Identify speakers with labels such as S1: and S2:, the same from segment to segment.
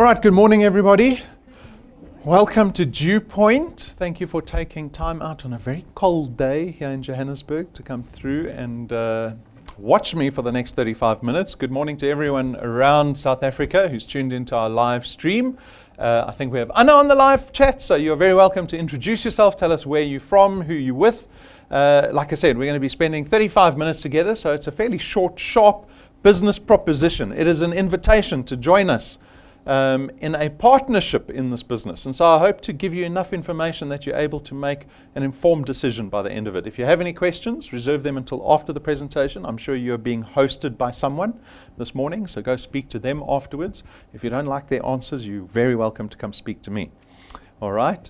S1: right, good morning, everybody. Welcome to DuePoint. Thank you for taking time out on a very cold day here in Johannesburg to come through and watch me for the next 35 minutes. Good morning to everyone around South Africa who's tuned into our live stream. I think we have Anna on the live chat, so you're very welcome to introduce yourself, tell us where you're from, who you're with. Like I said, we're going to be spending 35 minutes together, so it's a fairly short, sharp business proposition. It is an invitation to join us in a partnership in this business. And so I hope to give you enough information that you're able to make an informed decision by the end of it. If you have any questions, reserve them until after the presentation. I'm sure you're being hosted by someone this morning, so go speak to them afterwards. If you don't like their answers, you're very welcome to come speak to me. All right.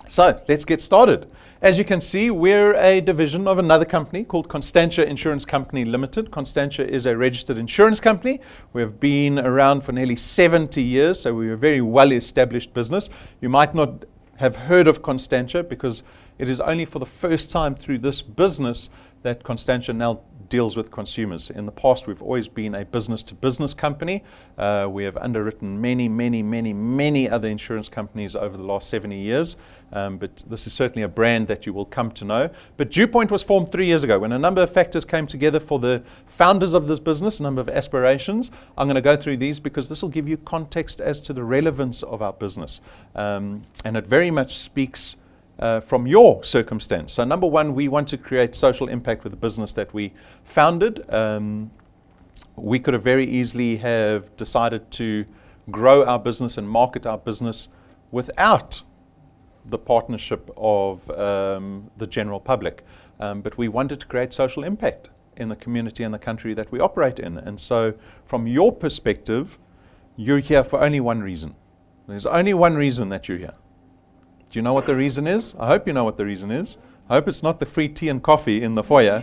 S1: So let's get started. As you can see, we're a division of another company called Constantia Insurance Company Limited. Constantia is a registered insurance company. We have been around for nearly 70 years, so we're a very well-established business. You might not have heard of Constantia because it is only for the first time through this business that Constantia now deals with consumers. In the past, we've always been a business-to-business company. We have underwritten many other insurance companies over the last 70 years, but this is certainly a brand that you will come to know. But DuePoint was formed 3 years ago when a number of factors came together for the founders of this business, a number of aspirations. I'm going to go through these because this will give you context as to the relevance of our business. And it very much speaks from your circumstance. So number one, we want to create social impact with the business that we founded. We could have very easily have decided to grow our business and market our business without the partnership of the general public. But we wanted to create social impact in the community and the country that we operate in. And so from your perspective, you're here for only one reason. There's only one reason that you're here. Do you know what the reason is? I hope you know what the reason is. I hope it's not the free tea and coffee in the foyer.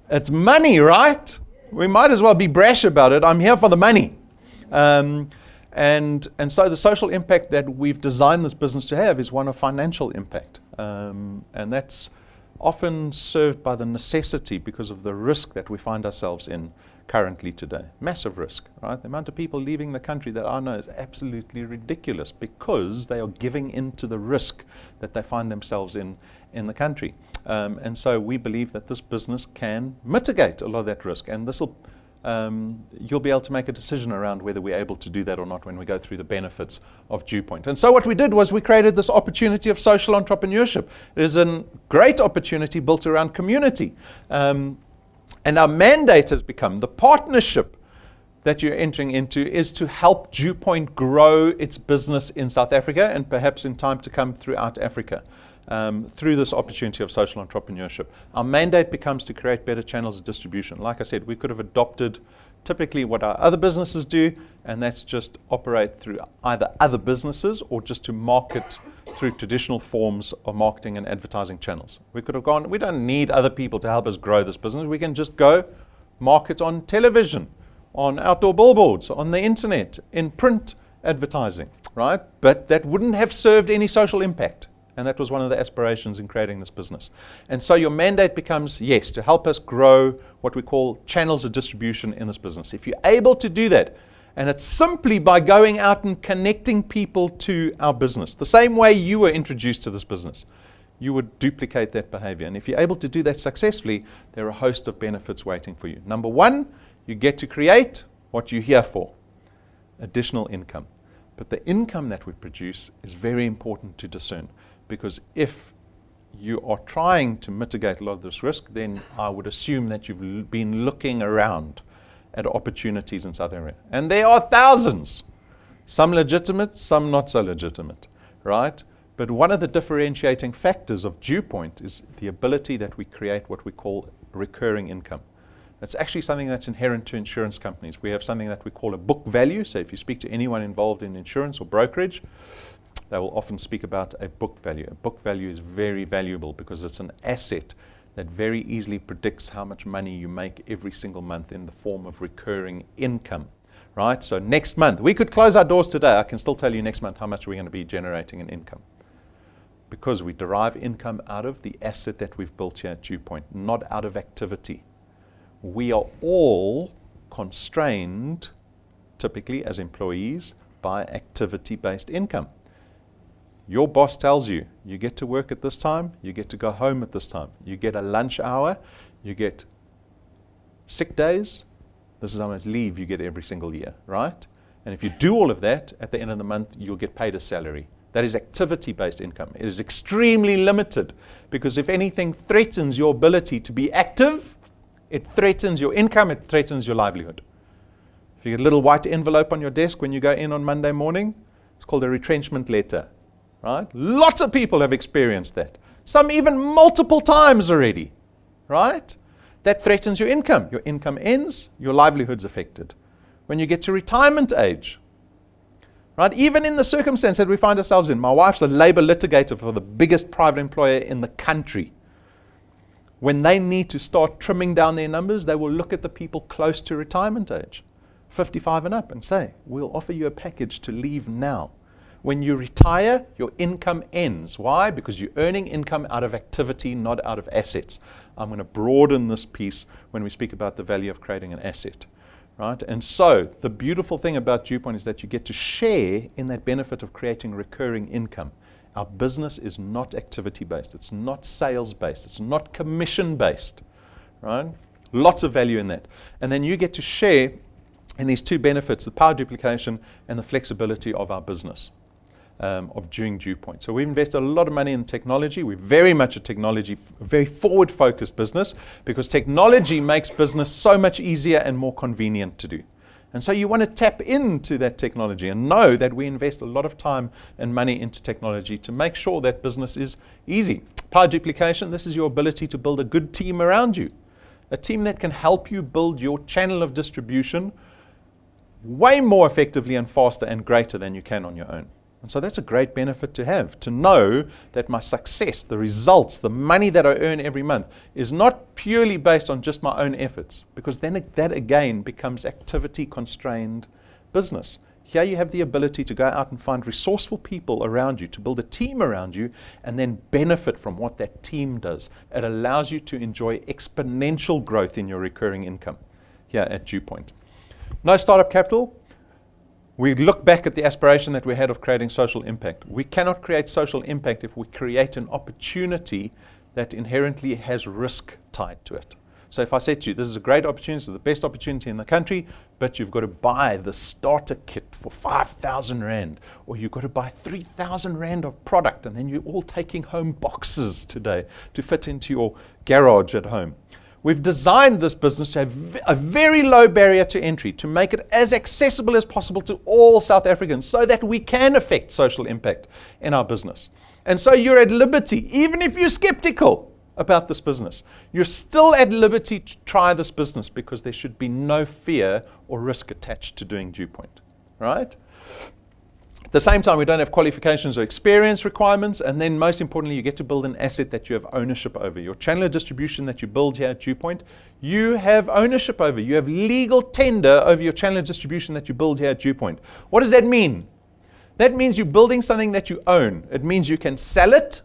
S1: It's money, right? We might as well be brash about it. I'm here for the money. And so the social impact that we've designed this business to have is one of financial impact. And that's often served by the necessity because of the risk that we find ourselves in currently today. Massive risk, right? The amount of people leaving the country that I know is absolutely ridiculous because they are giving into the risk that they find themselves in the country. And so we believe that this business can mitigate a lot of that risk. And this will, you'll be able to make a decision around whether we're able to do that or not when we go through the benefits of DuePoint. And so what we did was we created this opportunity of social entrepreneurship. It is a great opportunity built around community. And our mandate has become, the partnership that you're entering into is to help DuePoint grow its business in South Africa and perhaps in time to come throughout Africa through this opportunity of social entrepreneurship. Our mandate becomes to create better channels of distribution. Like I said, we could have adopted typically what our other businesses do, and that's just operate through either other businesses or just to market through traditional forms of marketing and advertising channels. We could have gone, we don't need other people to help us grow this business. We can just go market on television, on outdoor billboards, on the internet, in print advertising, right? But that wouldn't have served any social impact. And that was one of the aspirations in creating this business. And so your mandate becomes, yes, to help us grow what we call channels of distribution in this business. If you're able to do that, and it's simply by going out and connecting people to our business, the same way you were introduced to this business, you would duplicate that behavior. And if you're able to do that successfully, there are a host of benefits waiting for you. Number one, you get to create what you're here for, additional income. But the income that we produce is very important to discern. Because if you are trying to mitigate a lot of this risk, then I would assume that you've been looking around at opportunities in South Africa. And there are thousands, some legitimate, some not so legitimate, right? But one of the differentiating factors of DuePoint is the ability that we create what we call recurring income. That's actually something that's inherent to insurance companies. We have something that we call a book value. So if you speak to anyone involved in insurance or brokerage, they will often speak about a book value. A book value is very valuable because it's an asset that very easily predicts how much money you make every single month in the form of recurring income, right? So next month, we could close our doors today. I can still tell you next month how much we're going to be generating in income because we derive income out of the asset that we've built here at DuePoint, not out of activity. We are all constrained typically as employees, by activity-based income. Your boss tells you, you get to work at this time, you get to go home at this time, you get a lunch hour, you get sick days, this is how much leave you get every single year, right? And if you do all of that, at the end of the month, you'll get paid a salary. That is activity-based income. It is extremely limited because if anything threatens your ability to be active, it threatens your income, it threatens your livelihood. If you get a little white envelope on your desk when you go in on Monday morning, it's called a retrenchment letter, right? Lots of people have experienced that. Some even multiple times already, right? That threatens your income. Your income ends, your livelihood's affected. When you get to retirement age, right? Even in the circumstance that we find ourselves in, my wife's a labor litigator for the biggest private employer in the country. When they need to start trimming down their numbers, they will look at the people close to retirement age, 55 and up, and say, we'll offer you a package to leave now. When you retire, your income ends. Why? Because you're earning income out of activity, not out of assets. I'm going to broaden this piece when we speak about the value of creating an asset. Right? And so the beautiful thing about DuePoint is that you get to share in that benefit of creating recurring income. Our business is not activity-based. It's not sales-based. It's not commission-based. Right? Lots of value in that. And then you get to share in these two benefits, the power duplication and the flexibility of our business. Of doing DuePoint. So we've invested a lot of money in technology. We're very much a technology, very forward-focused business because technology makes business so much easier and more convenient to do. And so you want to tap into that technology and know that we invest a lot of time and money into technology to make sure that business is easy. Power duplication, this is your ability to build a good team around you. A team that can help you build your channel of distribution way more effectively and faster and greater than you can on your own. And so that's a great benefit to have, to know that my success, the results, the money that I earn every month is not purely based on just my own efforts, because then that again becomes activity-constrained business. Here you have the ability to go out and find resourceful people around you, to build a team around you, and then benefit from what that team does. It allows you to enjoy exponential growth in your recurring income here at DuePoint. No startup capital. We look back at the aspiration that we had of creating social impact. We cannot create social impact if we create an opportunity that inherently has risk tied to it. So if I said to you, this is a great opportunity, it's the best opportunity in the country, but you've got to buy the starter kit for 5,000 Rand, or you've got to buy 3,000 Rand of product, and then you're all taking home boxes today to fit into your garage at home. We've designed this business to have a very low barrier to entry, to make it as accessible as possible to all South Africans so that we can affect social impact in our business. And so you're at liberty, even if you're skeptical about this business, you're still at liberty to try this business because there should be no fear or risk attached to doing DuePoint, right? At the same time, we don't have qualifications or experience requirements, and then most importantly, you get to build an asset that you have ownership over. Your channel of distribution that you build here at DuePoint, you have ownership over. You have legal tender over your channel of distribution that you build here at DuePoint. What does that mean? That means you're building something that you own. It means you can sell it,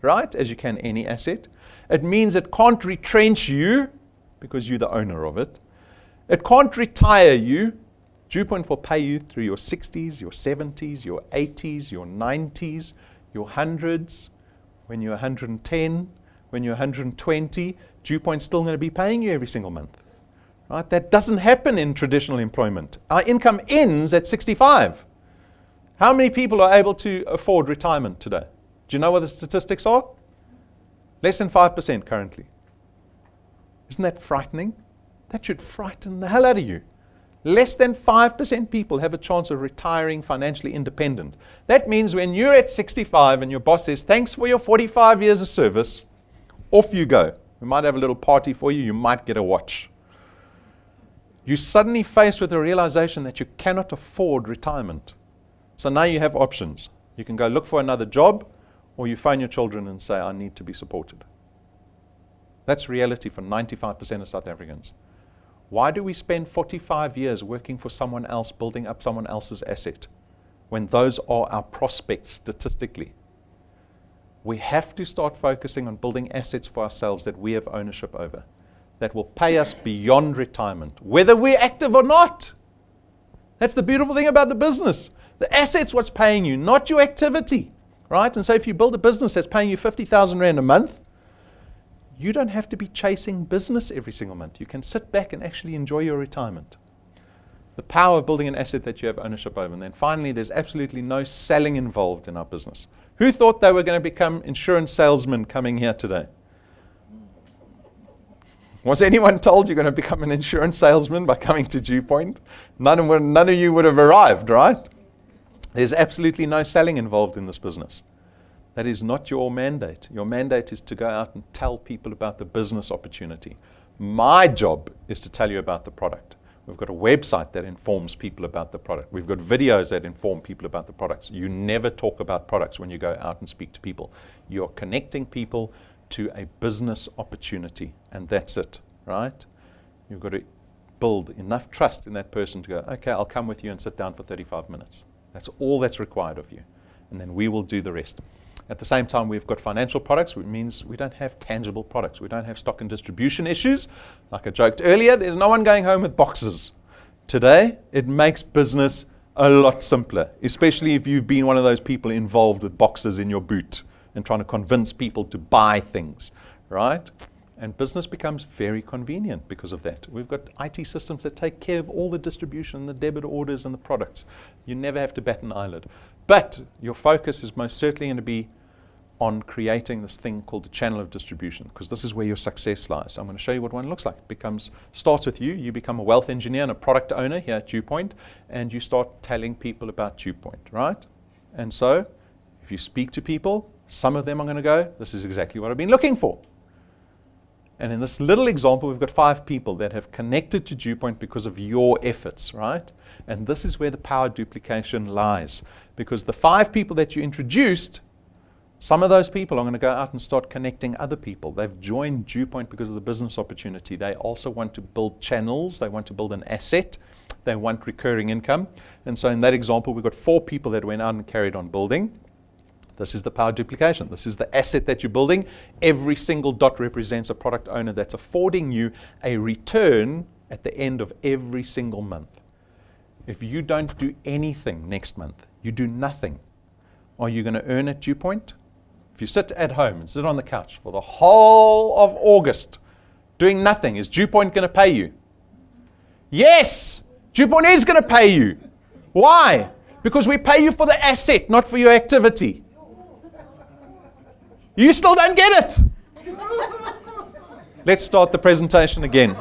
S1: right, as you can any asset. It means it can't retrench you because you're the owner of it. It can't retire you. DuePoint will pay you through your 60s, your 70s, your 80s, your 90s, your 100s. When you're 110, when you're 120, DuePoint's still going to be paying you every single month. Right? That doesn't happen in traditional employment. Our income ends at 65. How many people are able to afford retirement today? Do you know what the statistics are? Less than 5% currently. Isn't that frightening? That should frighten the hell out of you. Less than 5% people have a chance of retiring financially independent. That means when you're at 65 and your boss says, thanks for your 45 years of service, off you go. We might have a little party for you. You might get a watch. You're suddenly faced with the realization that you cannot afford retirement. So now you have options. You can go look for another job, or you phone your children and say, I need to be supported. That's reality for 95% of South Africans. Why do we spend 45 years working for someone else, building up someone else's asset, when those are our prospects statistically? We have to start focusing on building assets for ourselves that we have ownership over, that will pay us beyond retirement, whether we're active or not. That's the beautiful thing about the business. The asset's what's paying you, not your activity, right? And so if you build a business that's paying you 50,000 Rand a month, you don't have to be chasing business every single month. You can sit back and actually enjoy your retirement. The power of building an asset that you have ownership over. And then finally, there's absolutely no selling involved in our business. Who thought they were going to become insurance salesmen coming here today? Was anyone told you're going to become an insurance salesman by coming to DuePoint? None of you would have arrived, right? There's absolutely no selling involved in this business. That is not your mandate. Your mandate is to go out and tell people about the business opportunity. My job is to tell you about the product. We've got a website that informs people about the product. We've got videos that inform people about the products. You never talk about products when you go out and speak to people. You're connecting people to a business opportunity, and that's it, right? You've got to build enough trust in that person to go, okay, I'll come with you and sit down for 35 minutes. That's all that's required of you. And then we will do the rest. At the same time, we've got financial products, which means we don't have tangible products. We don't have stock and distribution issues. Like I joked earlier, there's no one going home with boxes. Today, it makes business a lot simpler, especially if you've been one of those people involved with boxes in your boot and trying to convince people to buy things, right? And business becomes very convenient because of that. We've got IT systems that take care of all the distribution, the debit orders, and the products. You never have to bat an eyelid. But your focus is most certainly going to be on creating this thing called the channel of distribution, because this is where your success lies. So I'm going to show you what one looks like. It starts with you. You become a wealth engineer and a product owner here at DuePoint, and you start telling people about DuePoint, right? And so if you speak to people, some of them are going to go, this is exactly what I've been looking for. And in this little example, we've got 5 people that have connected to DuePoint because of your efforts, right? And this is where the power duplication lies, because the 5 people that you introduced, some of those people are going to go out and start connecting other people. They've joined DuePoint because of the business opportunity. They also want to build channels. They want to build an asset. They want recurring income. And so in that example, we've got 4 people that went out and carried on building. This is the power duplication. This is the asset that you're building. Every single dot represents a product owner that's affording you a return at the end of every single month. If you don't do anything next month, you do nothing, are you going to earn at DuePoint? If you sit at home and sit on the couch for the whole of August doing nothing, is DuePoint going to pay you? Yes, DuePoint is going to pay you. Why? Because we pay you for the asset, not for your activity. You still don't get it. Let's start the presentation again.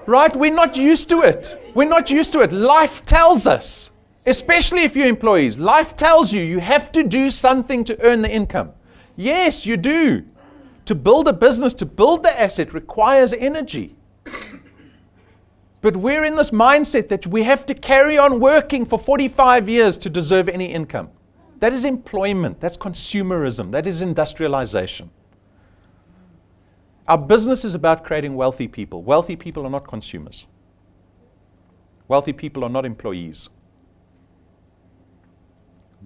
S1: Right? We're not used to it. We're not used to it. Life tells us, especially if you're employees, life tells you you have to do something to earn the income. Yes, you do. To build a business, to build the asset requires energy. But we're in this mindset that we have to carry on working for 45 years to deserve any income. That is employment. That's consumerism. That is industrialization. Our business is about creating wealthy people. Wealthy people are not consumers. Wealthy people are not employees.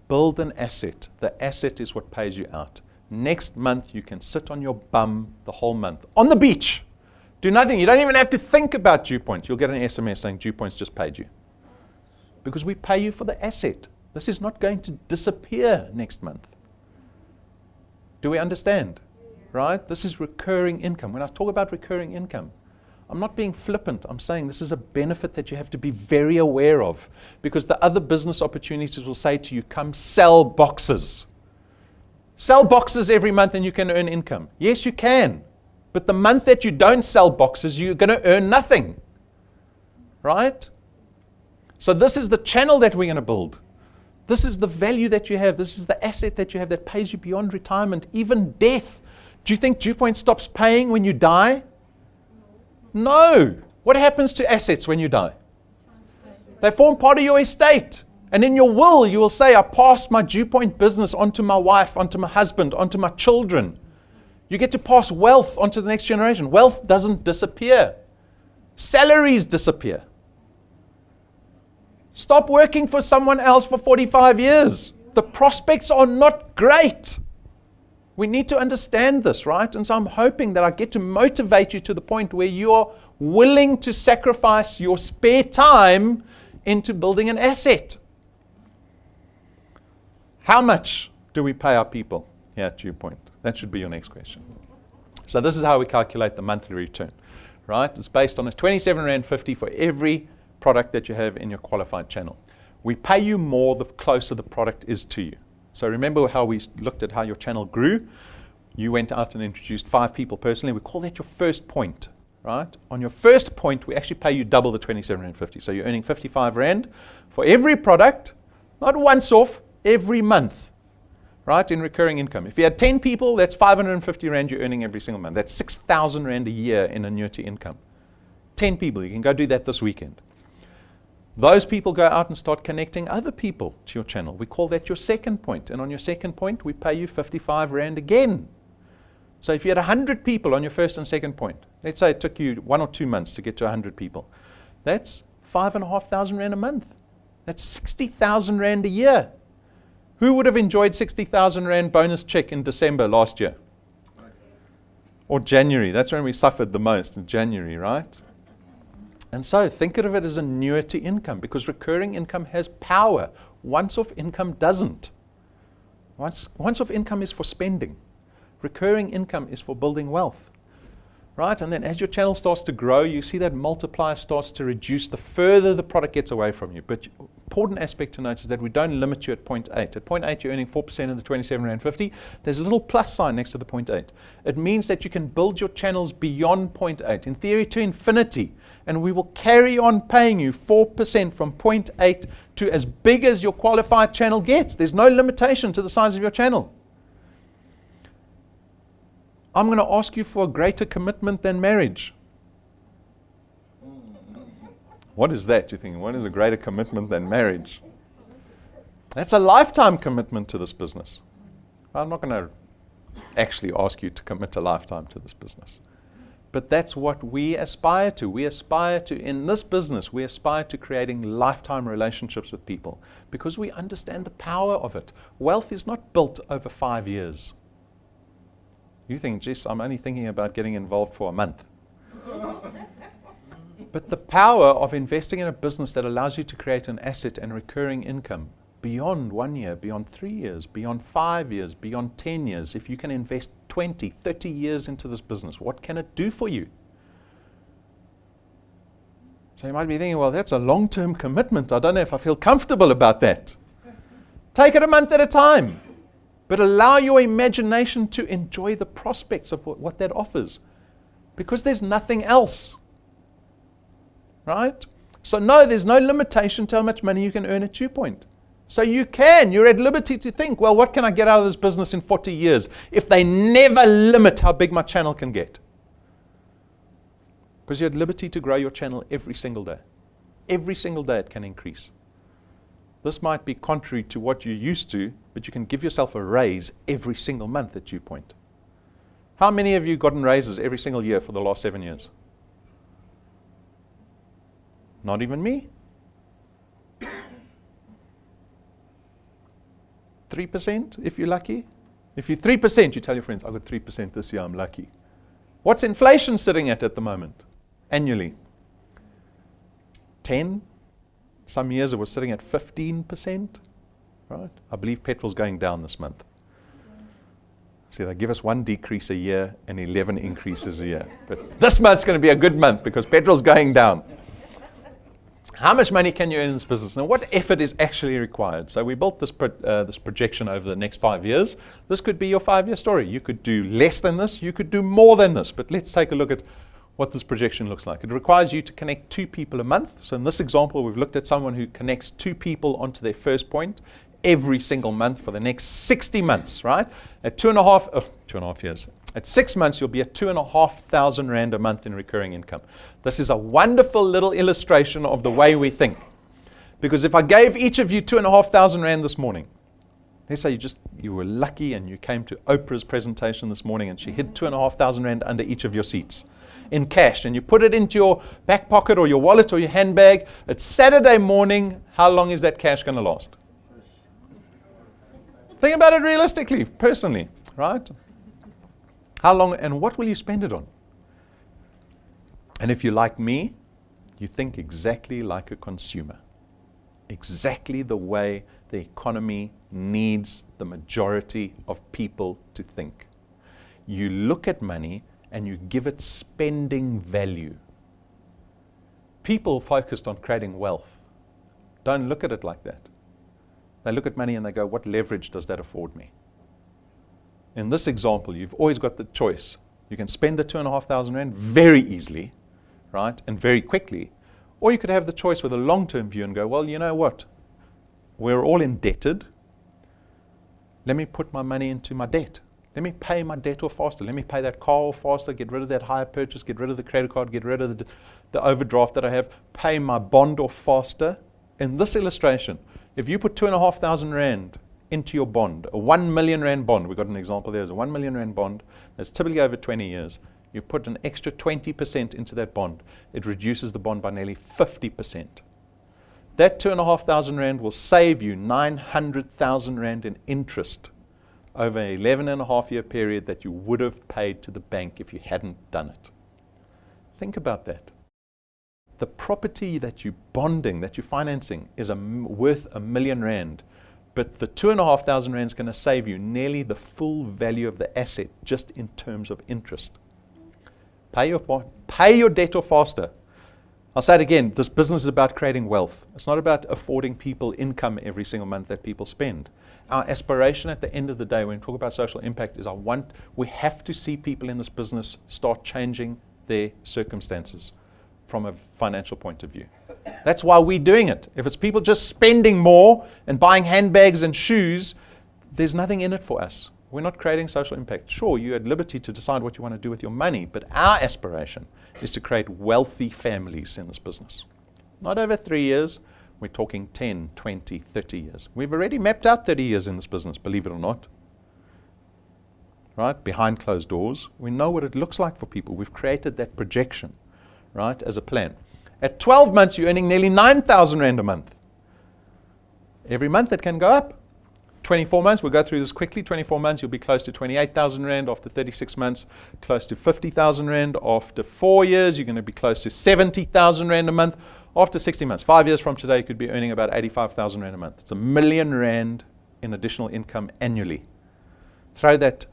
S1: Build an asset. The asset is what pays you out. Next month, you can sit on your bum the whole month on the beach. Do nothing. You don't even have to think about DuePoint. You'll get an SMS saying DuePoint's just paid you. Because we pay you for the asset. This is not going to disappear next month. Do we understand? Right? This is recurring income. When I talk about recurring income, I'm not being flippant. I'm saying this is a benefit that you have to be very aware of, because the other business opportunities will say to you, come sell boxes. Sell boxes every month and you can earn income. Yes, you can. But the month that you don't sell boxes, you're going to earn nothing. Right? So this is the channel that we're going to build. This is the value that you have. This is the asset that you have that pays you beyond retirement, even death. Do you think DuePoint stops paying when you die? No. What happens to assets when you die? They form part of your estate. And in your will, you will say, I pass my DuePoint business onto my wife, onto my husband, onto my children. You get to pass wealth onto the next generation. Wealth doesn't disappear. Salaries disappear. Stop working for someone else for 45 years. The prospects are not great. We need to understand this, right? And so I'm hoping that I get to motivate you to the point where you are willing to sacrifice your spare time into building an asset. How much do we pay our people here at DuePoint? That should be your next question. So this is how we calculate the monthly return, right? It's based on a 27 Rand 50 for every product that you have in your qualified channel. We pay you more the closer the product is to you. So remember how we looked at how your channel grew? You went out and introduced 5 people personally. We call that your first point, right? On your first point, we actually pay you double the 27 Rand 50. So you're earning 55 Rand for every product, not once off, every month, right, in recurring income. If you had 10 people, that's 550 Rand you're earning every single month. That's 6,000 Rand a year in annuity income. 10 people, you can go do that this weekend. Those people go out and start connecting other people to your channel. We call that your second point. And on your second point, we pay you 55 Rand again. So if you had 100 people on your first and second point, let's say it took you 1 or 2 months to get to 100 people, that's 5,500 Rand a month. That's 60,000 Rand a year. Who would have enjoyed 60,000 Rand bonus check in December last year? Or January? That's when we suffered the most, in January, right? And so think of it as annuity income, because recurring income has power. Once-off income doesn't. Once-off income is for spending. Recurring income is for building wealth, right? And then as your channel starts to grow, you see that multiplier starts to reduce the further the product gets away from you. But important aspect to note is that we don't limit you at 0.8. At 0.8, you're earning 4% of the 27 Rand 50. There's a little plus sign next to the 0.8. It means that you can build your channels beyond 0.8, in theory to infinity, and we will carry on paying you 4% from 0.8 to as big as your qualified channel gets. There's no limitation to the size of your channel. I'm going to ask you for a greater commitment than marriage. What is that, you think? What is a greater commitment than marriage? That's a lifetime commitment to this business. I'm not going to actually ask you to commit a lifetime to this business. But that's what we aspire to. We aspire to, in this business, we aspire to creating lifetime relationships with people because we understand the power of it. Wealth is not built over 5 years. You think, geez, I'm only thinking about getting involved for a month. But the power of investing in a business that allows you to create an asset and recurring income beyond 1 year, beyond 3 years, beyond 5 years, beyond 10 years, if you can invest 20, 30 years into this business, what can it do for you? So you might be thinking, well, that's a long-term commitment. I don't know if I feel comfortable about that. Take it a month at a time. But allow your imagination to enjoy the prospects of what that offers. Because there's nothing else. Right? So no, there's no limitation to how much money you can earn at DuePoint. So you're at liberty to think, well, what can I get out of this business in 40 years if they never limit how big my channel can get? Because you're at liberty to grow your channel every single day. Every single day it can increase. This might be contrary to what you're used to, but you can give yourself a raise every single month at DuePoint. How many of you gotten raises every single year for the last 7 years? Not even me. 3% if you're lucky. If you're 3%, you tell your friends, I got 3% this year, I'm lucky. What's inflation sitting at the moment, annually? 10? Some years it was sitting at 15%, right? I believe petrol's going down this month. See, they give us 1 decrease a year and 11 increases a year. But this month's going to be a good month because petrol's going down. How much money can you earn in this business? Now, what effort is actually required? So we built this projection over the next 5 years. This could be your 5-year story. You could do less than this. You could do more than this. But let's take a look at what this projection looks like. It requires you to connect 2 people a month. So in this example, we've looked at someone who connects 2 people onto their first point every single month for the next 60 months, right? At 2.5 years. At 6 months, you'll be at 2,500 Rand a month in recurring income. This is a wonderful little illustration of the way we think. Because if I gave each of you 2,500 Rand this morning, let's say you were lucky and you came to Oprah's presentation this morning and she hid 2,500 Rand under each of your seats in cash, and you put it into your back pocket or your wallet or your handbag. It's Saturday morning. How long is that cash going to last? Think about it realistically, personally, right? How long and what will you spend it on? And if you're like me, you think exactly like a consumer. Exactly the way the economy needs the majority of people to think. You look at money and you give it spending value. People focused on creating wealth don't look at it like that. They look at money and they go, what leverage does that afford me? In this example, you've always got the choice. You can spend the 2,500 rand very easily, right, and very quickly. Or you could have the choice with a long-term view and go, well, you know what? We're all indebted. Let me put my money into my debt. Let me pay my debt off faster. Let me pay that car off faster, get rid of that hire purchase, get rid of the credit card, get rid of the overdraft that I have, pay my bond off faster. In this illustration, if you put 2,500 rand into your bond, a 1 million rand bond, we've got an example there, there's a 1 million rand bond that's typically over 20 years. You put an extra 20% into that bond, it reduces the bond by nearly 50%. That 2,500 rand will save you 900,000 rand in interest over an 11.5-year period that you would have paid to the bank if you hadn't done it. Think about that. The property that you're bonding, that you're financing, is worth 1 million rand. But the 2,500 rand is going to save you nearly the full value of the asset just in terms of interest. Pay your debt off faster. I'll say it again, this business is about creating wealth. It's not about affording people income every single month that people spend. Our aspiration at the end of the day when we talk about social impact is we have to see people in this business start changing their circumstances from a financial point of view. That's why we're doing it. If it's people just spending more and buying handbags and shoes, there's nothing in it for us. We're not creating social impact. Sure, you're at liberty to decide what you want to do with your money, but our aspiration is to create wealthy families in this business. Not over 3 years, we're talking 10, 20, 30 years. We've already mapped out 30 years in this business, believe it or not. Right? Behind closed doors. We know what it looks like for people. We've created that projection, right, as a plan. At 12 months, you're earning nearly 9,000 rand a month. Every month it can go up. 24 months, we'll go through this quickly. 24 months, you'll be close to 28,000 rand. After 36 months, close to 50,000 rand. After 4 years, you're going to be close to 70,000 rand a month. After 60 months, 5 years from today, you could be earning about 85,000 rand a month. It's 1 million rand in additional income annually. Throw that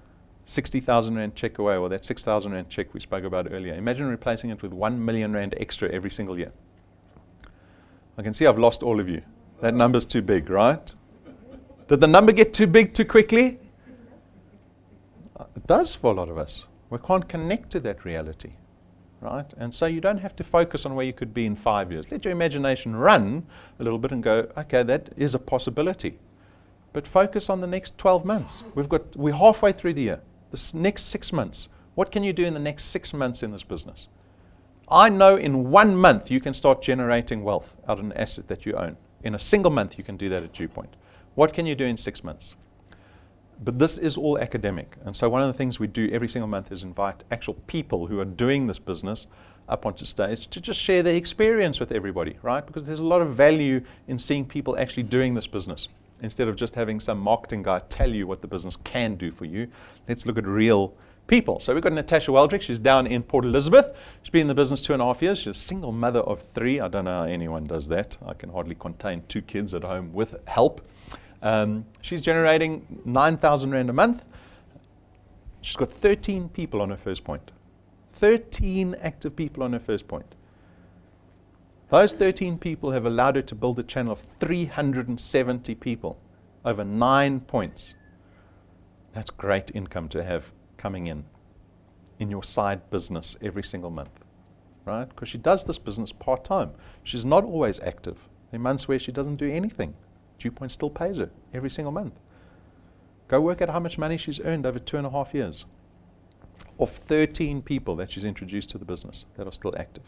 S1: 60,000 rand check away, or that 6,000 rand check we spoke about earlier. Imagine replacing it with 1 million rand extra every single year. I can see I've lost all of you. That number's too big, right? Did the number get too big too quickly? It does for a lot of us. We can't connect to that reality, right? And so you don't have to focus on where you could be in 5 years. Let your imagination run a little bit and go, okay, that is a possibility. But focus on the next 12 months. We're halfway through the year. This next 6 months. What can you do in the next 6 months in this business? I know in 1 month you can start generating wealth out of an asset that you own. In a single month you can do that at DuePoint. What can you do in 6 months? But this is all academic. And so one of the things we do every single month is invite actual people who are doing this business up onto stage to just share their experience with everybody, right? Because there's a lot of value in seeing people actually doing this business. Instead of just having some marketing guy tell you what the business can do for you, let's look at real people. So we've got Natasha Weldrick. She's down in Port Elizabeth. She's been in the business 2.5 years. She's a single mother of 3. I don't know how anyone does that. I can hardly contain 2 kids at home with help. She's generating 9,000 rand a month. She's got 13 people on her first point. 13 active people on her first point. Those 13 people have allowed her to build a channel of 370 people over 9 points. That's great income to have coming in your side business every single month, right? Because she does this business part-time. She's not always active. There are months where she doesn't do anything. DuePoint still pays her every single month. Go work out how much money she's earned over 2.5 years of 13 people that she's introduced to the business that are still active.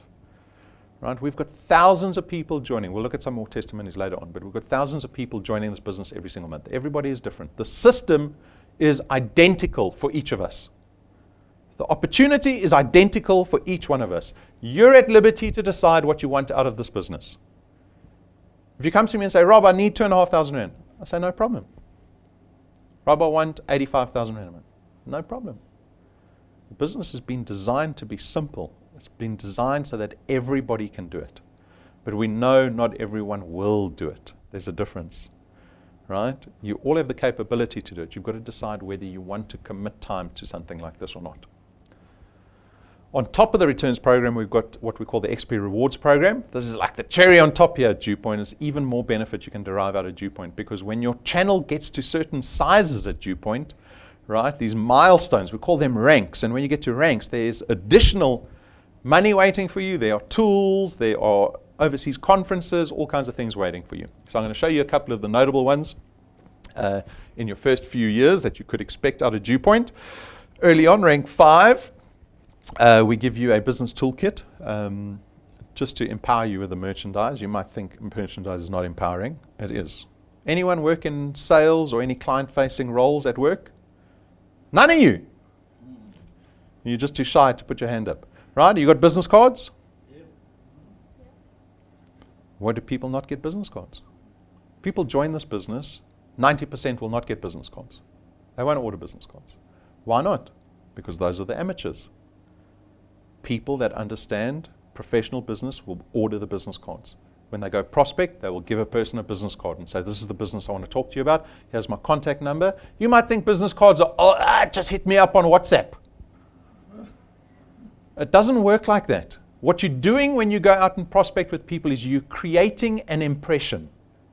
S1: Right? We've got thousands of people joining. We'll look at some more testimonies later on, but we've got thousands of people joining this business every single month. Everybody is different. The system is identical for each of us. The opportunity is identical for each one of us. You're at liberty to decide what you want out of this business. If you come to me and say, Rob, I need 2,500 rand, I say, no problem. Rob, I want 85,000 rand a month. No problem. The business has been designed to be simple. It's been designed so that everybody can do it. But we know not everyone will do it. There's a difference, right? You all have the capability to do it. You've got to decide whether you want to commit time to something like this or not. On top of the returns program, we've got what we call the XP Rewards program. This is like the cherry on top here at DuePoint. There's even more benefit you can derive out of DuePoint, because when your channel gets to certain sizes at DuePoint, right, these milestones, we call them ranks. And when you get to ranks, there's additional money waiting for you. There are tools, there are overseas conferences, all kinds of things waiting for you. So I'm going to show you a couple of the notable ones in your first few years that you could expect out of DuePoint. Early on, rank 5. We give you a business toolkit just to empower you with the merchandise. You might think merchandise is not empowering. It is. Anyone work in sales or any client-facing roles at work? None of you. You're just too shy to put your hand up. Right? You got business cards? Yep. Why do people not get business cards? People join this business, 90% will not get business cards. They won't order business cards. Why not? Because those are the amateurs. People that understand professional business will order the business cards. When they go prospect, they will give a person a business card and say, this is the business I want to talk to you about. Here's my contact number. You might think business cards are, just hit me up on WhatsApp. It doesn't work like that. What you're doing when you go out and prospect with people is you're creating an impression,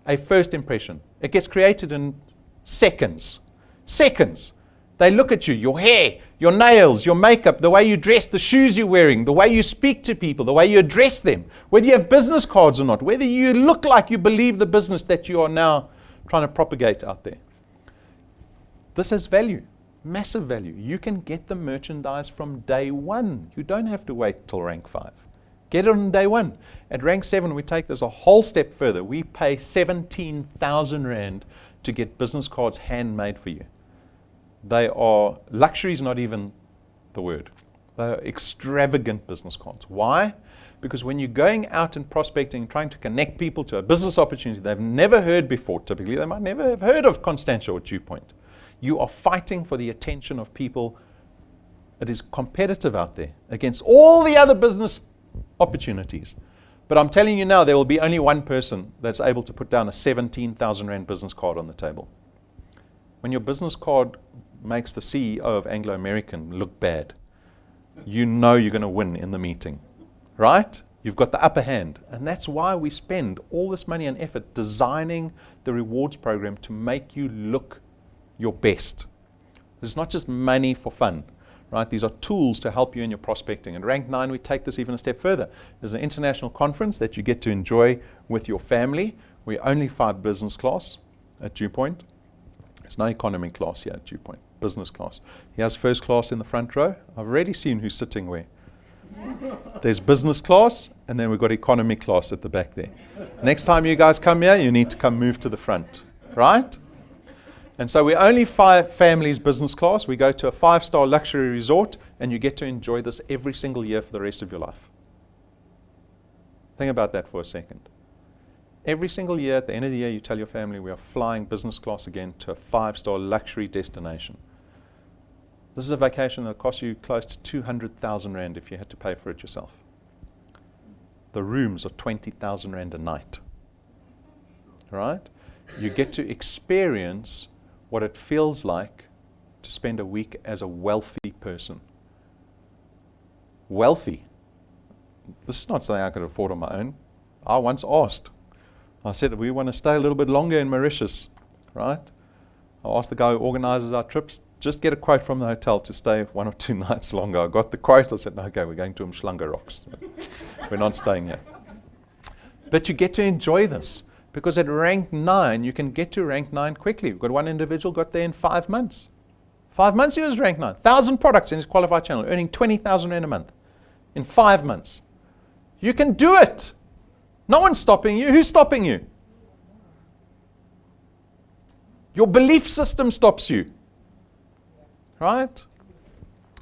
S1: a first impression. It gets created in seconds. Seconds. They look at you, your hair, your nails, your makeup, the way you dress, the shoes you're wearing, the way you speak to people, the way you address them, whether you have business cards or not, whether you look like you believe the business that you are now trying to propagate out there. This has value, massive value. You can get the merchandise from day one. You don't have to wait till rank 5. Get it on day 1. At rank 7, we take this a whole step further. We pay 17,000 Rand to get business cards handmade for you. They are, luxury is not even the word. They are extravagant business cards. Why? Because when you're going out and prospecting, trying to connect people to a business opportunity they've never heard before, typically they might never have heard of Constantia or DuePoint. You are fighting for the attention of people. It is competitive out there against all the other business opportunities. But I'm telling you now, there will be only one person that's able to put down a 17,000 Rand business card on the table. When your business card makes the CEO of Anglo American look bad, you know you're going to win in the meeting, right? You've got the upper hand. And that's why we spend all this money and effort designing the rewards program to make you look your best. It's not just money for fun, right? These are tools to help you in your prospecting. And rank 9, we take this even a step further. There's an international conference that you get to enjoy with your family. We only fly business class at DuePoint. There's no economy class here at DuePoint, business class. He has first class in the front row. I've already seen who's sitting where. There's business class, and then we've got economy class at the back there. Next time you guys come here, you need to come move to the front, right? And so we only fly families business class. We go to a 5-star luxury resort, and you get to enjoy this every single year for the rest of your life. Think about that for a second. Every single year, at the end of the year, you tell your family, we are flying business class again to a 5-star luxury destination. This is a vacation that will cost you close to 200,000 Rand if you had to pay for it yourself. The rooms are 20,000 Rand a night. Right? You get to experience what it feels like to spend a week as a wealthy person. Wealthy. This is not something I could afford on my own. I once asked. I said, we want to stay a little bit longer in Mauritius, right? I asked the guy who organizes our trips, just get a quote from the hotel to stay 1 or 2 nights longer. I got the quote. I said, no, okay, we're going to Umhlanga Rocks. We're not staying here. But you get to enjoy this, because at rank 9, you can get to rank 9 quickly. We've got one individual got there in 5 months. 5 months he was rank 9. 1,000 products in his qualified channel, earning 20,000 Rand a month in 5 months. You can do it. No one's stopping you. Who's stopping you? Your belief system stops you. Right?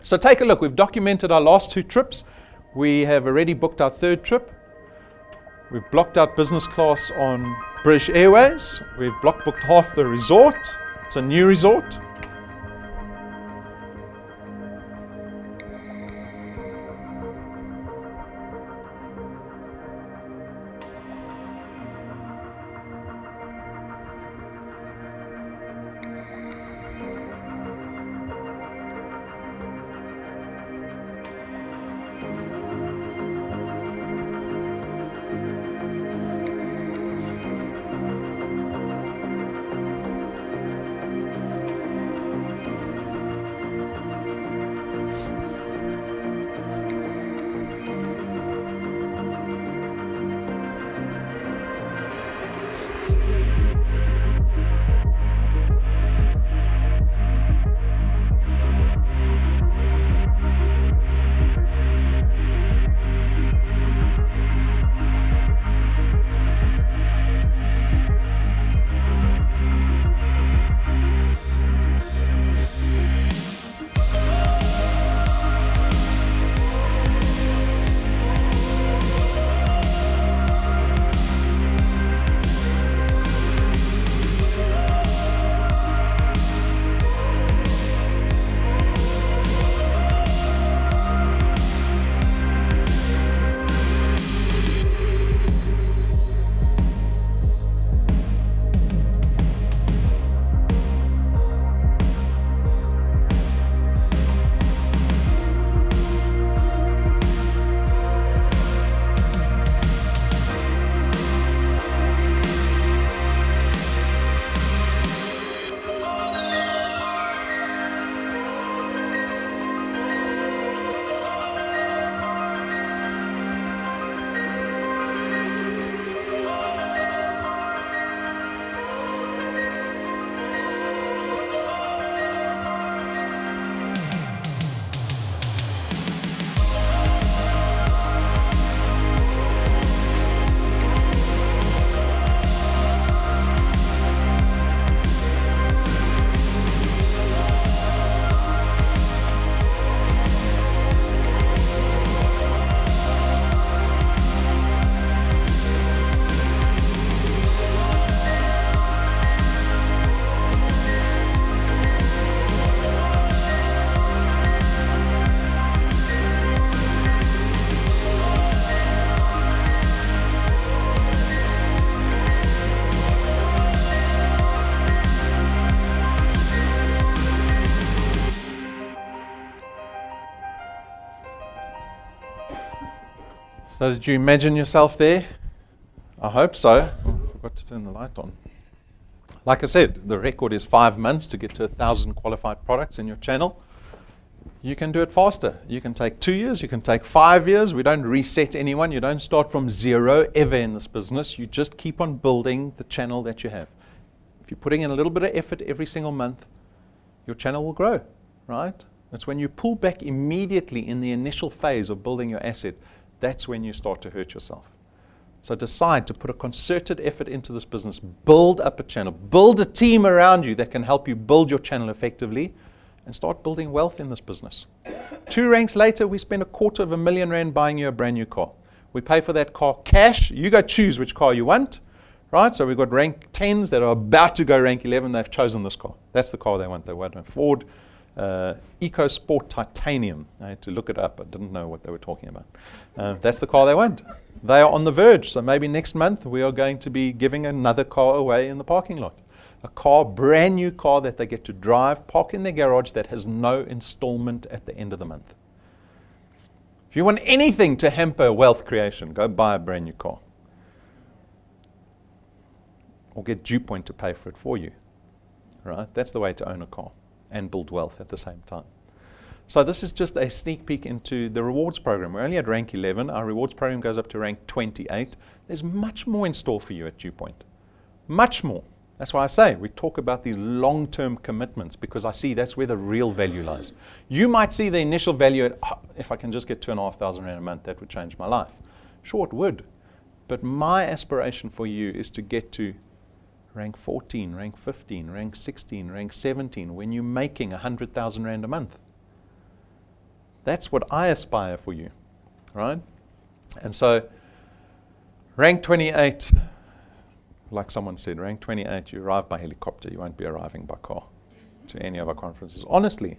S1: So take a look. We've documented our last 2 trips. We have already booked our 3rd trip. We've blocked out business class on British Airways. We've booked half the resort. It's a new resort. So did you imagine yourself there? I hope so. Oh, I forgot to turn the light on. Like I said, the record is 5 months to get to 1,000 qualified products in your channel. You can do it faster. You can take 2 years, you can take 5 years. We don't reset anyone. You don't start from zero ever in this business. You just keep on building the channel that you have. If you're putting in a little bit of effort every single month, your channel will grow, right? It's when you pull back immediately in the initial phase of building your asset, that's when you start to hurt yourself. So decide to put a concerted effort into this business. Build up a channel. Build a team around you that can help you build your channel effectively and start building wealth in this business. 2 ranks later, we spend R250,000 buying you a brand new car. We pay for that car cash. You go choose which car you want, right? So we've got rank 10s that are about to go rank 11. They've chosen this car. That's the car they want. They want a Ford EcoSport Titanium. I had to look it up. I didn't know what they were talking about. That's the car they want. They are on the verge. So maybe next month we are going to be giving another car away in the parking lot. A car, brand new car that they get to drive, park in their garage that has no installment at the end of the month. If you want anything to hamper wealth creation, go buy a brand new car. Or get DuePoint to pay for it for you. Right? That's the way to own a car and build wealth at the same time. So this is just a sneak peek into the rewards program. We're only at rank 11. Our rewards program goes up to rank 28. There's much more in store for you at DuePoint. Much more. That's why I say we talk about these long-term commitments, because I see that's where the real value lies. You might see the initial value at, if I can just get R2,500 a month, that would change my life. Sure, it would. But my aspiration for you is to get to rank 14, rank 15, rank 16, rank 17, when you're making R100,000 a month. That's what I aspire for you, right? And so, rank 28, like someone said, rank 28, you arrive by helicopter, you won't be arriving by car to any of our conferences. Honestly,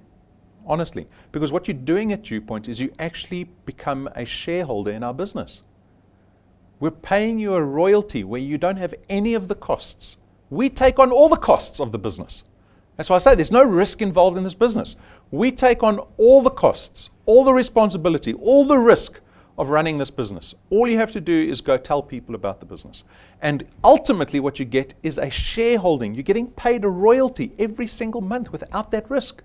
S1: because what you're doing at DuePoint is you actually become a shareholder in our business. We're paying you a royalty where you don't have any of the costs. We take on all the costs of the business. That's why I say there's no risk involved in this business. We take on all the costs, all the responsibility, all the risk of running this business. All you have to do is go tell people about the business. And ultimately what you get is a shareholding. You're getting paid a royalty every single month without that risk.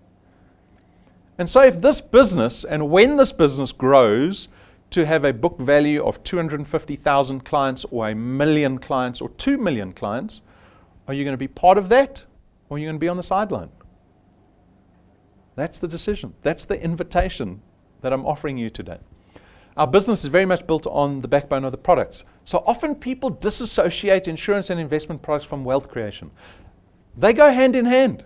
S1: And so if this business, and when this business grows to have a book value of 250,000 clients or 1 million clients or 2 million clients, are you going to be part of that, or are you going to be on the sideline? That's the decision. That's the invitation that I'm offering you today. Our business is very much built on the backbone of the products. So often people disassociate insurance and investment products from wealth creation. They go hand in hand.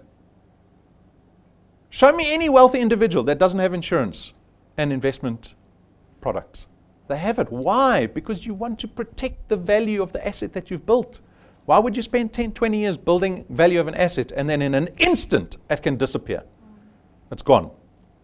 S1: Show me any wealthy individual that doesn't have insurance and investment products. They have it. Why? Because you want to protect the value of the asset that you've built. Why would you spend 10, 20 years building value of an asset and then in an instant it can disappear? It's gone,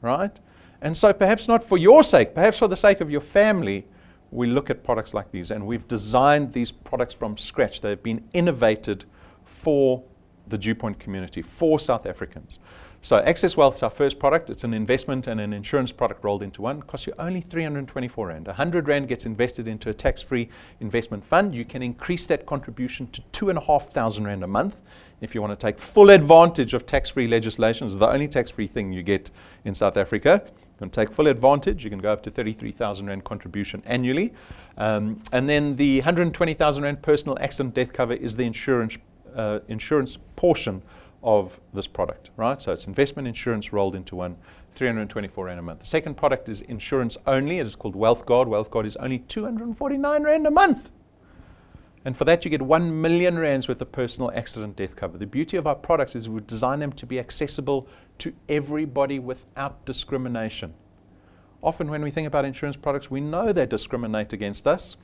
S1: right? And so perhaps not for your sake, perhaps for the sake of your family, we look at products like these, and we've designed these products from scratch. They've been innovated for the DuePoint community, for South Africans. So Access Wealth is our first product. It's an investment and an insurance product rolled into one. It costs you only 324 Rand. 100 Rand gets invested into a tax-free investment fund. You can increase that contribution to 2,500 Rand a month if you want to take full advantage of tax-free legislation. It's the only tax-free thing you get in South Africa. You can take full advantage. You can go up to 33,000 Rand contribution annually. And then the 120,000 Rand personal accident death cover is the insurance portion of this product, right? So it's investment insurance rolled into one, 324 Rand a month. The second product is insurance only. It is called Wealth Guard. Wealth Guard is only 249 Rand a month. And for that, you get 1 million Rands worth of personal accident death cover. The beauty of our products is we design them to be accessible to everybody without discrimination. Often when we think about insurance products, we know they discriminate against us.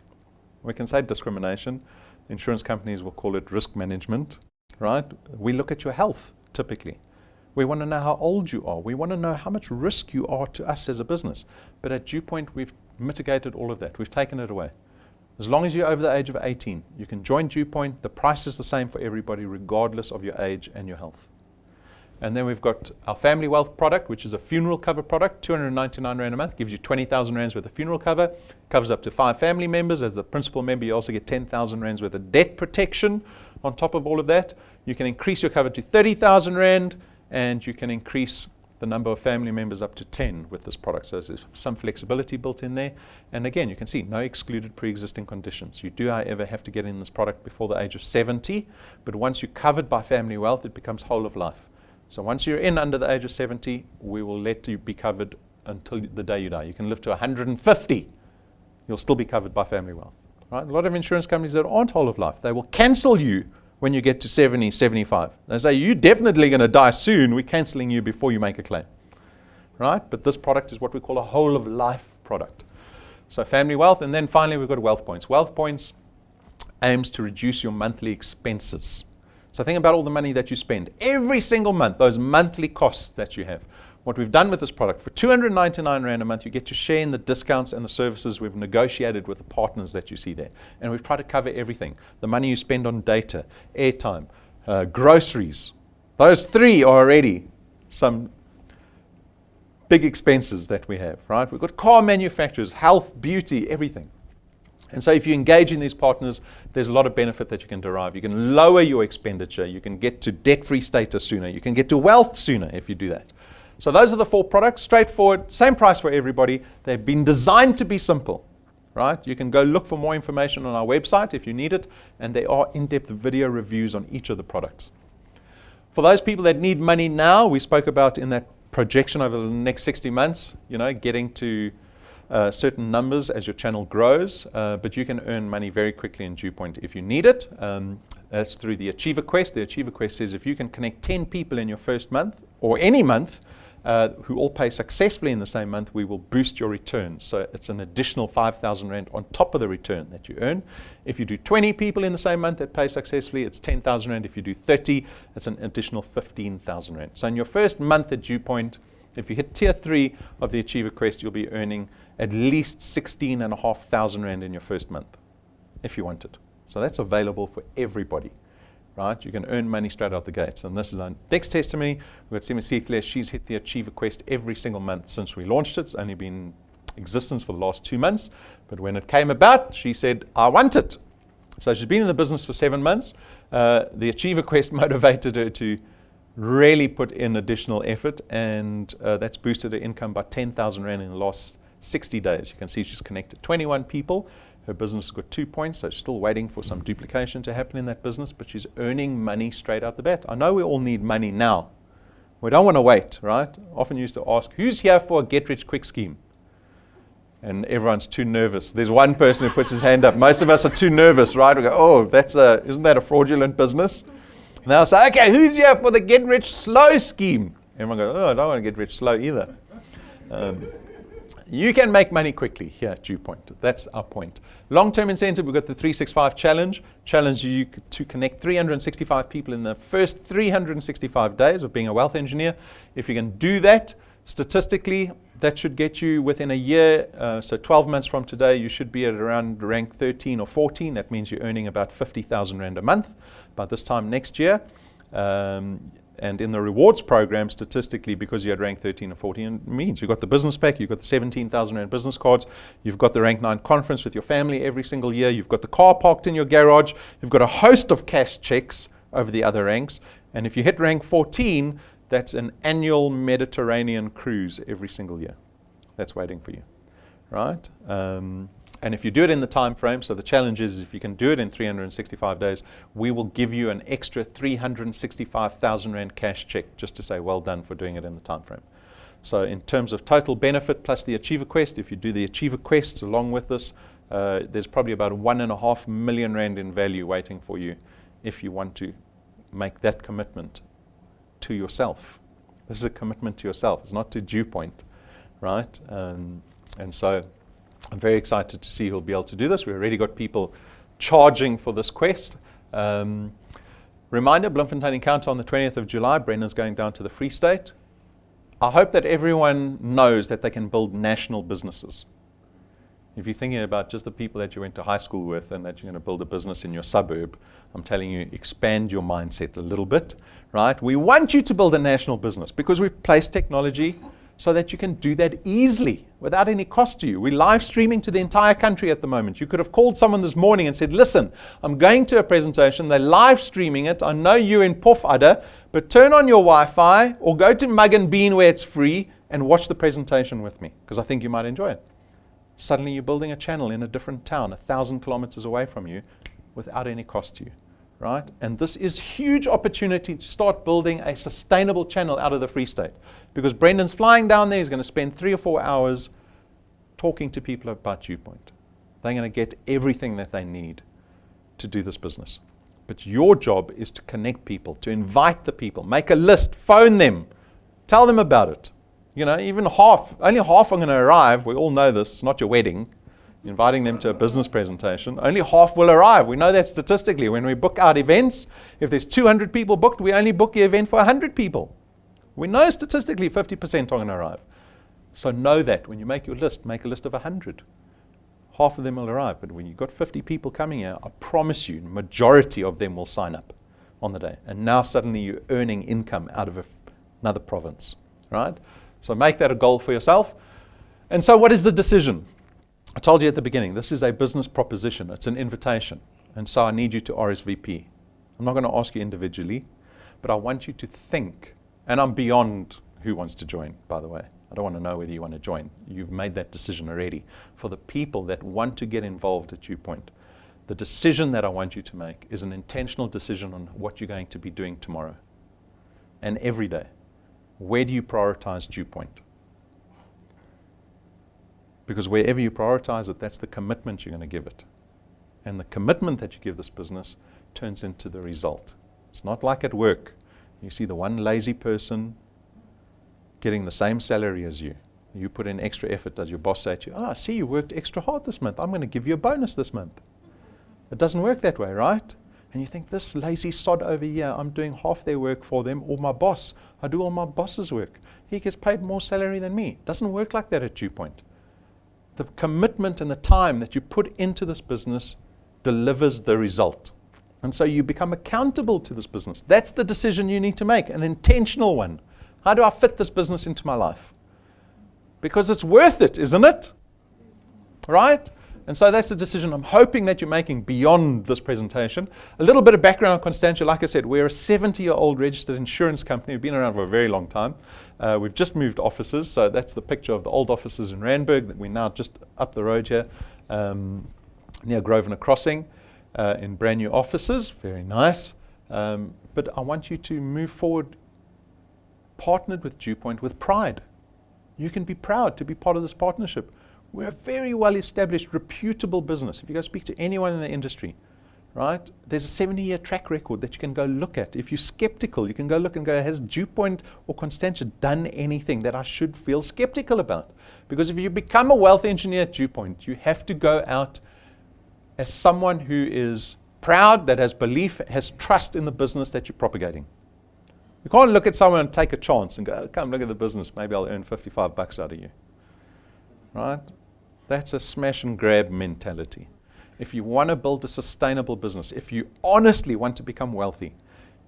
S1: We can say discrimination. Insurance companies will call it risk management, right? We look at your health, typically. We want to know how old you are. We want to know how much risk you are to us as a business. But at DuePoint, we've mitigated all of that. We've taken it away. As long as you're over the age of 18, you can join DuePoint. The price is the same for everybody, regardless of your age and your health. And then we've got our family wealth product, which is a funeral cover product, 299 Rand a month, gives you 20,000 Rands worth of funeral cover, covers up to 5 family members. As a principal member, you also get 10,000 Rands worth of debt protection on top of all of that. You can increase your cover to 30,000 Rand, and you can increase the number of family members up to 10 with this product. So there's some flexibility built in there. And again, you can see no excluded pre-existing conditions. You do, however, have to get in this product before the age of 70, but once you're covered by family wealth, it becomes whole of life. So once you're in under the age of 70, we will let you be covered until the day you die. You can live to 150. You'll still be covered by family wealth. Right? A lot of insurance companies that aren't whole of life, they will cancel you when you get to 70, 75. They say, you're definitely going to die soon. We're canceling you before you make a claim. Right? But this product is what we call a whole of life product. So family wealth, and then finally we've got wealth points. Wealth points aims to reduce your monthly expenses. So think about all the money that you spend every single month, those monthly costs that you have. What we've done with this product, for 299 Rand a month, you get to share in the discounts and the services we've negotiated with the partners that you see there. And we've tried to cover everything. The money you spend on data, airtime, groceries. Those three are already some big expenses that we have, right? We've got car manufacturers, health, beauty, everything. And so if you engage in these partners, there's a lot of benefit that you can derive. You can lower your expenditure. You can get to debt-free status sooner. You can get to wealth sooner if you do that. So those are the 4 products, straightforward, same price for everybody. They've been designed to be simple, right? You can go look for more information on our website if you need it, and there are in-depth video reviews on each of the products. For those people that need money now, we spoke about in that projection over the next 60 months, getting to certain numbers as your channel grows, but you can earn money very quickly in DuePoint if you need it. That's through the Achiever Quest. The Achiever Quest says if you can connect 10 people in your first month, or any month, who all pay successfully in the same month, we will boost your return. So it's an additional 5,000 Rand on top of the return that you earn. If you do 20 people in the same month that pay successfully, it's 10,000 Rand. If you do 30, it's an additional 15,000 Rand. So in your first month at DuePoint, if you hit tier 3 of the Achiever Quest, you'll be earning at least 16,500 Rand in your first month, if you want it. So that's available for everybody. Right? You can earn money straight out the gates. And this is our next testimony. We've got Sima Seathley. She's hit the Achiever Quest every single month since we launched it. It's only been in existence for the last 2 months. But when it came about, she said, I want it. So she's been in the business for 7 months. The Achiever Quest motivated her to really put in additional effort. And that's boosted her income by 10,000 Rand in the last 60 days. You can see she's connected 21 people. Her business has got 2 points, so she's still waiting for some duplication to happen in that business, but she's earning money straight out the bat. I know we all need money now. We don't want to wait, right? Often used to ask, who's here for a get-rich-quick scheme? And everyone's too nervous. There's one person who puts his hand up. Most of us are too nervous, right? We go, oh, isn't that a fraudulent business? And they'll say, okay, who's here for the get-rich-slow scheme? Everyone goes, oh, I don't want to get rich slow either. You can make money quickly here at DuePoint. That's our point. Long-term incentive, we've got the 365 challenge. Challenge you to connect 365 people in the first 365 days of being a wealth engineer. If you can do that, statistically, that should get you within a year. So 12 months from today, you should be at around rank 13 or 14. That means you're earning about 50,000 Rand a month by this time next year. And in the rewards program, statistically, because you had rank 13 or 14, it means you've got the business pack, you've got the 17,000 Rand business cards, you've got the rank 9 conference with your family every single year, you've got the car parked in your garage, you've got a host of cash checks over the other ranks, and if you hit rank 14, that's an annual Mediterranean cruise every single year. That's waiting for you, right? And if you do it in the time frame, so the challenge is if you can do it in 365 days, we will give you an extra 365,000 Rand cash check just to say well done for doing it in the time frame. So in terms of total benefit plus the Achiever Quest, if you do the Achiever Quests along with this, there's probably about 1.5 million Rand in value waiting for you if you want to make that commitment to yourself. This is a commitment to yourself. It's not to DuePoint, right? And so I'm very excited to see who'll be able to do this. We've already got people charging for this quest. Reminder, Bloemfontein Encounter on the 20th of July. Brendan's going down to the Free State. I hope that everyone knows that they can build national businesses. If you're thinking about just the people that you went to high school with and that you're going to build a business in your suburb, I'm telling you, expand your mindset a little bit, right? We want you to build a national business because we've placed technology so that you can do that easily without any cost to you. We're live streaming to the entire country at the moment. You could have called someone this morning and said, listen, I'm going to a presentation. They're live streaming it. I know you're in Pofadder, but turn on your Wi-Fi or go to Mug and Bean where it's free and watch the presentation with me because I think you might enjoy it. Suddenly you're building a channel in a different town, 1,000 kilometers away from you without any cost to you. Right? And this is huge opportunity to start building a sustainable channel out of the Free State. Because Brendan's flying down there, he's going to spend 3 or 4 hours talking to people about DuePoint. They're going to get everything that they need to do this business. But your job is to connect people, to invite the people, make a list, phone them, tell them about it. You know, even only half are going to arrive. We all know this, it's not your wedding. Inviting them to a business presentation, only half will arrive. We know that statistically. When we book out events, if there's 200 people booked, we only book the event for 100 people. We know statistically 50% are going to arrive. So know that when you make your list, make a list of 100. Half of them will arrive. But when you've got 50 people coming here, I promise you, the majority of them will sign up on the day. And now suddenly you're earning income out of another province, right? So make that a goal for yourself. And so what is the decision? I told you at the beginning, this is a business proposition. It's an invitation. And so I need you to RSVP. I'm not going to ask you individually, but I want you to think. And I'm beyond who wants to join, by the way. I don't want to know whether you want to join. You've made that decision already. For the people that want to get involved at DuePoint, the decision that I want you to make is an intentional decision on what you're going to be doing tomorrow and every day. Where do you prioritize DuePoint? Because wherever you prioritize it, that's the commitment you're going to give it. And the commitment that you give this business turns into the result. It's not like at work. You see the one lazy person getting the same salary as you. You put in extra effort. Does your boss say to you, I see you worked extra hard this month. I'm going to give you a bonus this month. It doesn't work that way, right? And you think, this lazy sod over here, I'm doing half their work for them, or my boss. I do all my boss's work. He gets paid more salary than me. It doesn't work like that at DuePoint. The commitment and the time that you put into this business delivers the result. And so you become accountable to this business. That's the decision you need to make, an intentional one. How do I fit this business into my life? Because it's worth it, isn't it? Right? And so that's the decision I'm hoping that you're making beyond this presentation. A little bit of background on Constantia. Like I said, we're a 70-year-old registered insurance company. We've been around for a very long time. We've just moved offices. So that's the picture of the old offices in Randburg that we're now just up the road here near Grosvenor Crossing in brand new offices. Very nice. But I want you to move forward partnered with DuePoint with pride. You can be proud to be part of this partnership. We're a very well-established, reputable business. If you go speak to anyone in the industry, right, there's a 70-year track record that you can go look at. If you're skeptical, you can go look and go, has DuePoint or Constantia done anything that I should feel skeptical about? Because if you become a wealth engineer at DuePoint, you have to go out as someone who is proud, that has belief, has trust in the business that you're propagating. You can't look at someone and take a chance and go, oh, come look at the business, maybe I'll earn $55 out of you. Right? That's a smash and grab mentality. If you want to build a sustainable business, if you honestly want to become wealthy,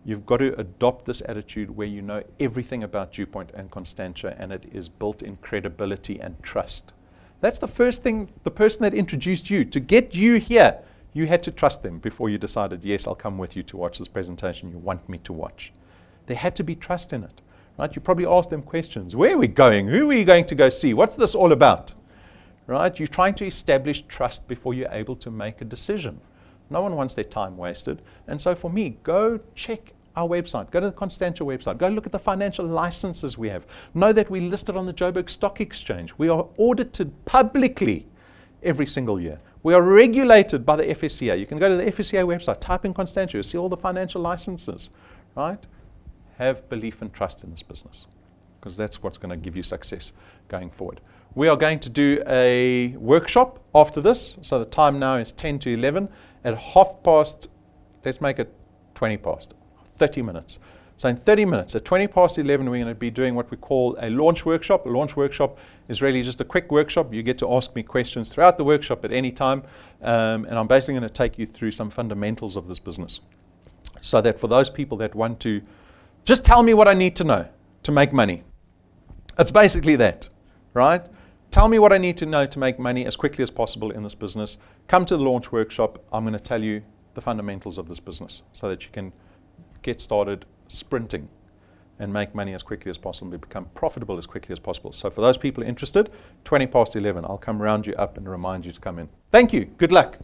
S1: you've got to adopt this attitude where you know everything about DuePoint and Constantia, and it is built in credibility and trust. That's the first thing. The person that introduced you, to get you here, you had to trust them before you decided, yes, I'll come with you to watch this presentation you want me to watch. There had to be trust in it. Right? You probably asked them questions. Where are we going? Who are we going to go see? What's this all about? Right? You're trying to establish trust before you're able to make a decision. No one wants their time wasted. And so for me, go check our website. Go to the Constantia website. Go look at the financial licenses we have. Know that we're listed on the Joburg Stock Exchange. We are audited publicly every single year. We are regulated by the FSCA. You can go to the FSCA website, type in Constantia, you'll see all the financial licenses. Right? Have belief and trust in this business, because that's what's going to give you success going forward. We are going to do a workshop after this. So the time now is 10 to 11. At 30 minutes. So in 30 minutes, at 20 past 11, we're going to be doing what we call a launch workshop. A launch workshop is really just a quick workshop. You get to ask me questions throughout the workshop at any time, and I'm basically going to take you through some fundamentals of this business. So that for those people that want to just tell me what I need to know to make money. It's basically that, right? Tell me what I need to know to make money as quickly as possible in this business. Come to the launch workshop. I'm going to tell you the fundamentals of this business so that you can get started sprinting and make money as quickly as possible and become profitable as quickly as possible. So for those people interested, 20 past 11, I'll come round you up and remind you to come in. Thank you. Good luck.